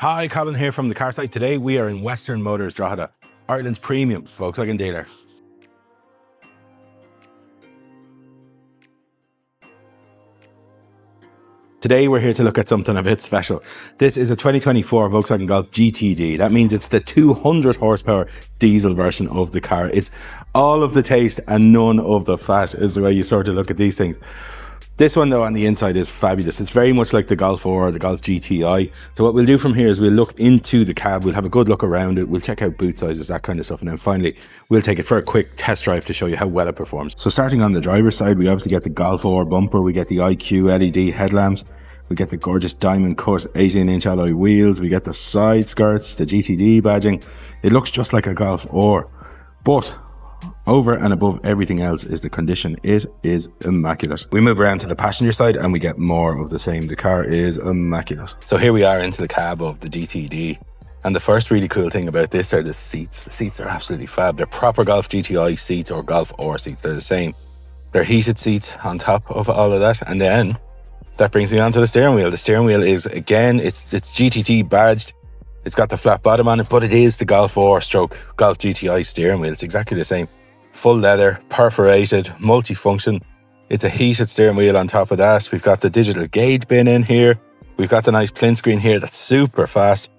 Hi, Colin here from the car site. Today we are in Western Motors Drogheda, Ireland's premium Volkswagen dealer. Today we're here to look at something a bit special. This is a 2024 Volkswagen Golf GTD. That means it's the 200 horsepower diesel version of the car. It's all of the taste and none of the fat is the way you sort of look at these things. This one though on the inside is fabulous. It's very much like the Golf or the Golf GTI. So what we'll do from here is we'll look into the cab, we'll have a good look around it, we'll check out boot sizes, that kind of stuff, and then finally we'll take it for a quick test drive to show you how well it performs. So starting on the driver's side, we obviously get the Golf or bumper, we get the IQ LED headlamps, we get the gorgeous diamond cut 18-inch alloy wheels, we get the side skirts, the GTD badging. It looks just like a Golf or, but over and above everything else is the condition. It is immaculate. We move around to the passenger side and we get more of the same. The car is immaculate. So here we are into the cab of the GTD. And the first really cool thing about this are the seats. The seats are absolutely fab. They're proper Golf GTI seats or Golf or seats. They're the same. They're heated seats on top of all of that. And then that brings me on to the steering wheel. The steering wheel is, again, it's GTD badged. It's got the flat bottom on it, but it is the Golf or stroke Golf GTI steering wheel. It's exactly the same. Full leather, perforated, multifunction. It's a heated steering wheel on top of that. We've got the digital gauge bin in here. We've got the nice plinth screen here that's super fast.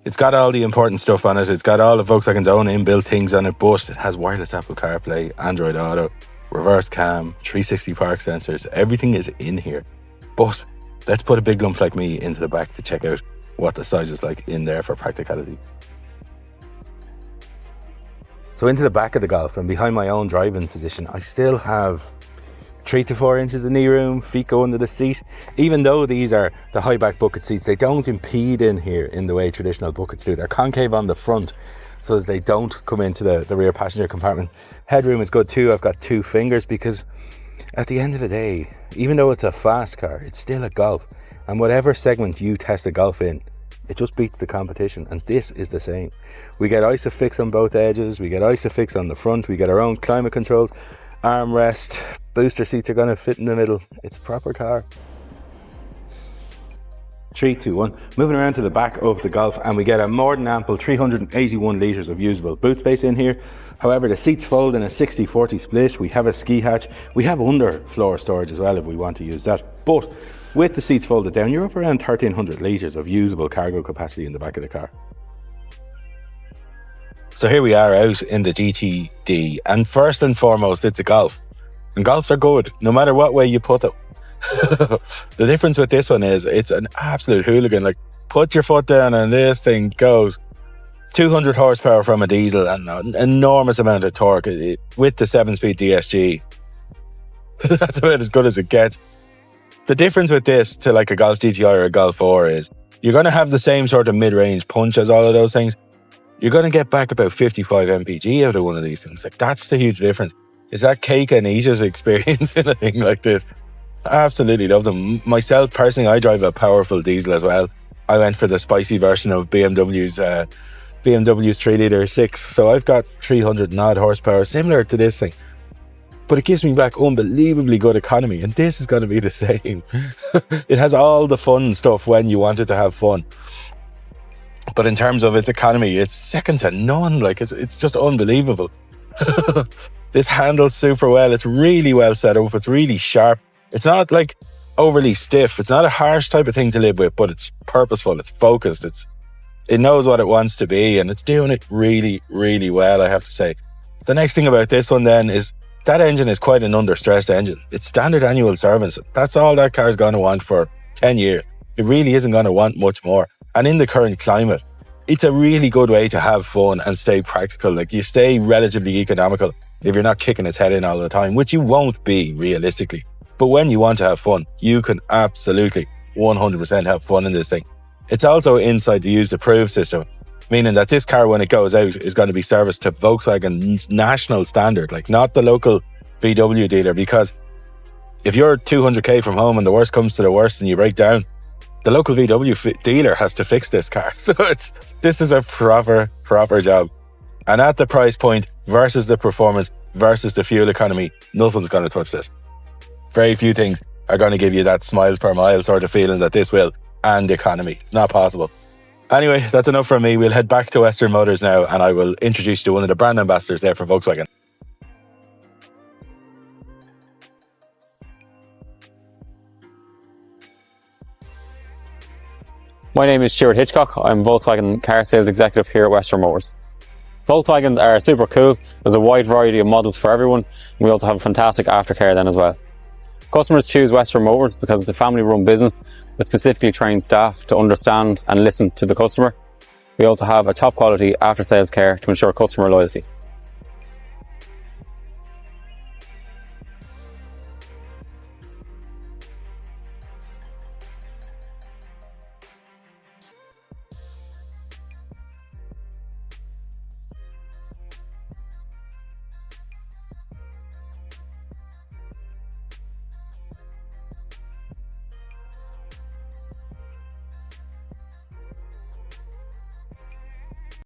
It's got all the important stuff on it. It's got all of Volkswagen's own inbuilt things on it, but it has wireless Apple CarPlay, Android Auto, reverse cam, 360 park sensors. Everything is in here. But let's put a big lump like me into the back to check out what the size is like in there for practicality. So into the back of the Golf and behind my own driving position, I still have 3 to 4 inches of knee room, feet go under the seat. Even though these are the high back bucket seats, they don't impede in here in the way traditional buckets do. They're concave on the front so that they don't come into the rear passenger compartment. Headroom is good too. I've got 2 fingers because at the end of the day, even though it's a fast car, it's still a Golf. And whatever segment you test a Golf in, it just beats the competition, and this is the same. We get ISOFIX on both edges, we get ISOFIX on the front, we get our own climate controls, armrest, booster seats are going to fit in the middle. It's a proper car. 3, 2, 1. Moving around to the back of the Golf and we get a more than ample 381 litres of usable boot space in here. However, the seats fold in a 60-40 split. We have a ski hatch. We have underfloor storage as well if we want to use that. But with the seats folded down, you're up around 1,300 litres of usable cargo capacity in the back of the car. So here we are out in the GTD, and first and foremost, it's a Golf. And Golfs are good, no matter what way you put them. The difference with this one is it's an absolute hooligan. Like, put your foot down and this thing goes. 200 horsepower from a diesel and an enormous amount of torque with the 7-speed DSG. That's about as good as it gets. The difference with this to like a Golf GTI or a Golf 4 is you're going to have the same sort of mid-range punch as all of those things. You're going to get back about 55 mpg out of one of these things. Like, that's the huge difference. Is that cake and eat it experience in a thing like this. I absolutely love them. Myself, personally, I drive a powerful diesel as well. I went for the spicy version of BMW's 3-litre 6. So I've got 300 and odd horsepower, similar to this thing. But it gives me back unbelievably good economy, and this is going to be the same. It has all the fun stuff when you want it to have fun. But in terms of its economy, it's second to none. Like, it's just unbelievable. This handles super well. It's really well set up. It's really sharp. It's not like overly stiff. It's not a harsh type of thing to live with, but it's purposeful. It's focused. It knows what it wants to be, and it's doing it really, really well, I have to say. The next thing about this one then is that engine is quite an under-stressed engine. It's standard annual service. That's all that car's going to want for 10 years. It really isn't going to want much more. And in the current climate, it's a really good way to have fun and stay practical. Like, you stay relatively economical if you're not kicking its head in all the time, which you won't be realistically. But when you want to have fun, you can absolutely 100% have fun in this thing. It's also inside the used approved system, meaning that this car, when it goes out, is going to be serviced to Volkswagen's national standard, like not the local VW dealer, because if you're 200k from home and the worst comes to the worst and you break down, the local VW dealer has to fix this car. So this is a proper job. And at the price point versus the performance versus the fuel economy, nothing's going to touch this. Very few things are going to give you that smiles per mile sort of feeling that this will, and economy. It's not possible. Anyway, that's enough from me. We'll head back to Western Motors now, and I will introduce you to one of the brand ambassadors there for Volkswagen. My name is Stuart Hitchcock. I'm Volkswagen car sales executive here at Western Motors. Volkswagens are super cool. There's a wide variety of models for everyone. We also have a fantastic aftercare then as well. Customers choose Western Motors because it's a family-run business with specifically trained staff to understand and listen to the customer. We also have a top quality after-sales care to ensure customer loyalty.